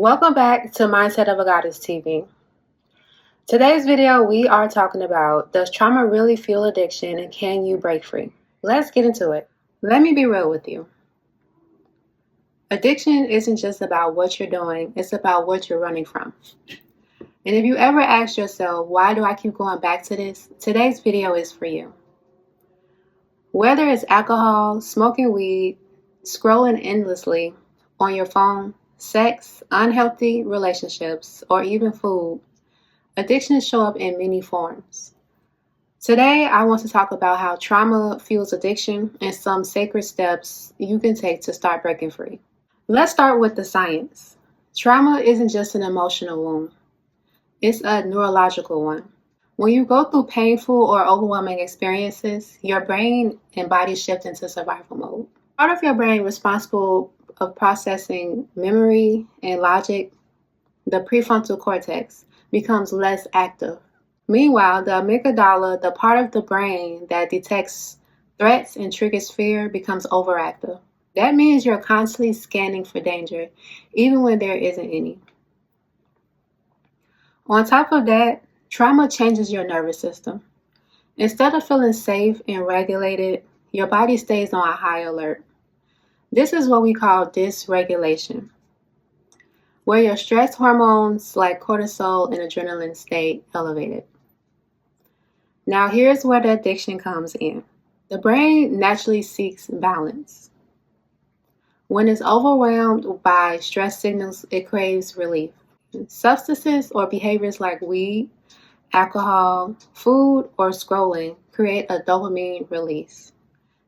Welcome back to Mindset of a Goddess TV. Today's video, we are talking about, does trauma really fuel addiction and can you break free? Let's get into it. Let me be real with you. Addiction isn't just about what you're doing, it's about what you're running from. And if you ever ask yourself, why do I keep going back to this? Today's video is for you. Whether it's alcohol, smoking weed, scrolling endlessly on your phone, sex, unhealthy relationships, or even food, addictions show up in many forms. Today, I want to talk about how trauma fuels addiction and some sacred steps you can take to start breaking free. Let's start with the science. Trauma isn't just an emotional wound. It's a neurological one. When you go through painful or overwhelming experiences, your brain and body shift into survival mode. Part of your brain responsible of processing memory and logic, the prefrontal cortex, becomes less active. Meanwhile, the amygdala, the part of the brain that detects threats and triggers fear, becomes overactive. That means you're constantly scanning for danger, even when there isn't any. On top of that, trauma changes your nervous system. Instead of feeling safe and regulated, your body stays on a high alert. This is what we call dysregulation, where your stress hormones like cortisol and adrenaline stay elevated. Now here's where the addiction comes in. The brain naturally seeks balance. When it's overwhelmed by stress signals, it craves relief. Substances or behaviors like weed, alcohol, food, or scrolling create a dopamine release,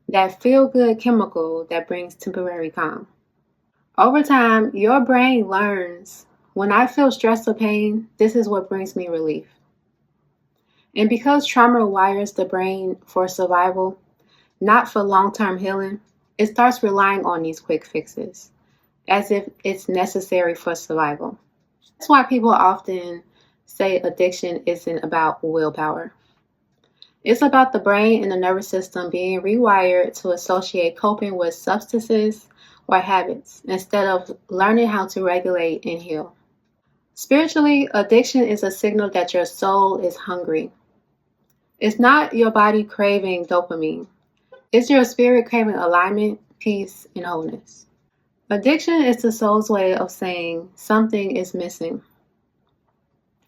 that feel-good chemical that brings temporary calm. Over time, your brain learns, when I feel stress or pain, this is what brings me relief. And because trauma wires the brain for survival, not for long-term healing, it starts relying on these quick fixes, as if it's necessary for survival. That's why people often say addiction isn't about willpower. It's about the brain and the nervous system being rewired to associate coping with substances or habits instead of learning how to regulate and heal. Spiritually, addiction is a signal that your soul is hungry. It's not your body craving dopamine. It's your spirit craving alignment, peace, and wholeness. Addiction is the soul's way of saying something is missing.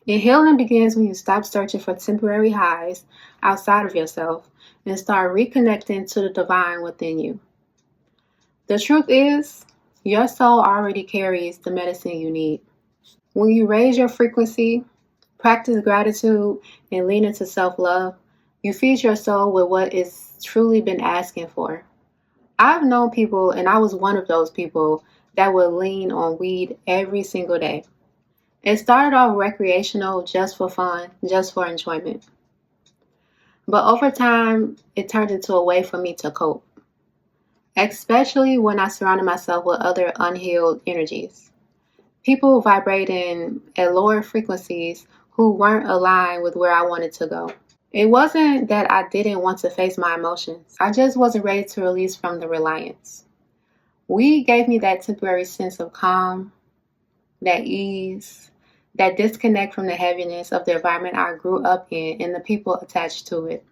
And healing begins when you stop searching for temporary highs outside of yourself and start reconnecting to the divine within you. The truth is, your soul already carries the medicine you need. When you raise your frequency, practice gratitude, and lean into self-love, you feed your soul with what it's truly been asking for. I've known people, and I was one of those people, that would lean on weed every single day. It started off recreational, just for fun, just for enjoyment. But over time, it turned into a way for me to cope, especially when I surrounded myself with other unhealed energies. People vibrating at lower frequencies who weren't aligned with where I wanted to go. It wasn't that I didn't want to face my emotions. I just wasn't ready to release from the reliance. Weed gave me that temporary sense of calm, that ease, that disconnect from the heaviness of the environment I grew up in and the people attached to it.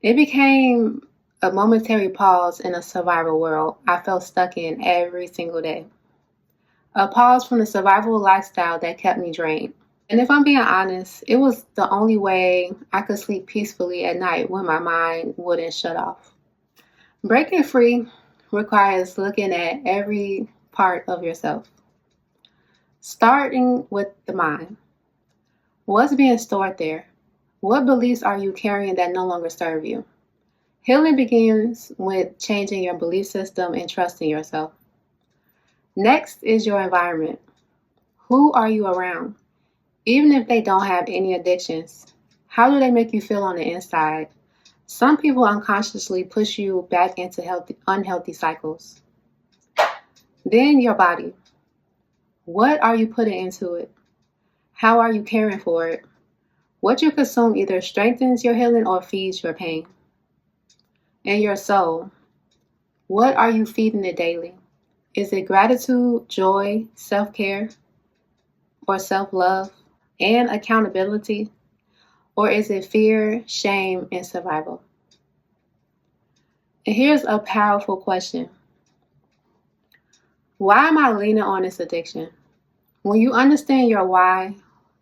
It became a momentary pause in a survival world I felt stuck in every single day. A pause from the survival lifestyle that kept me drained. And if I'm being honest, it was the only way I could sleep peacefully at night when my mind wouldn't shut off. Breaking free requires looking at every part of yourself. Starting with the mind. What's being stored there? What beliefs are you carrying that no longer serve you? Healing begins with changing your belief system and trusting yourself. Next is your environment. Who are you around? Even if they don't have any addictions, how do they make you feel on the inside? Some people unconsciously push you back into unhealthy cycles. Then your body. What are you putting into it? How are you caring for it? What you consume either strengthens your healing or feeds your pain. And your soul. What are you feeding it daily? Is it gratitude, joy, self-care, or self-love and accountability? Or is it fear, shame, and survival? And here's a powerful question. Why am I leaning on this addiction? When you understand your why,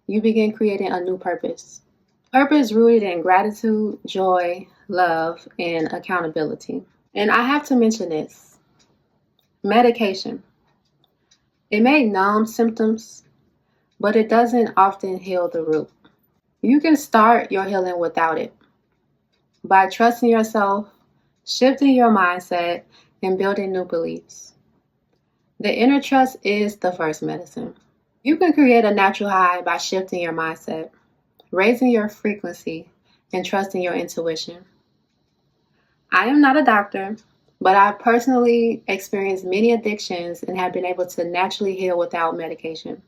you begin creating a new purpose. Purpose rooted in gratitude, joy, love, and accountability. And I have to mention this. Medication. It may numb symptoms, but it doesn't often heal the root. You can start your healing without it by trusting yourself, shifting your mindset, and building new beliefs. The inner trust is the first medicine. You can create a natural high by shifting your mindset, raising your frequency, and trusting your intuition. I am not a doctor, but I've personally experienced many addictions and have been able to naturally heal without medication.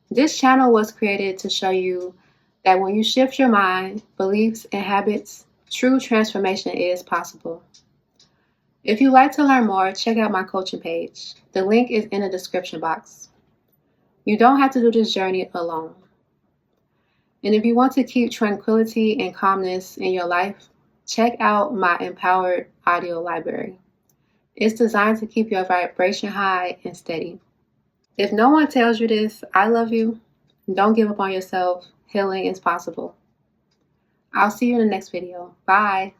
This channel was created to show you that when you shift your mind, beliefs, and habits, true transformation is possible. If you'd like to learn more, check out my coaching page. The link is in the description box. You don't have to do this journey alone. And if you want to keep tranquility and calmness in your life, check out my Empowered audio library. It's designed to keep your vibration high and steady. If no one tells you this, I love you. Don't give up on yourself. Healing is possible. I'll see you in the next video. Bye.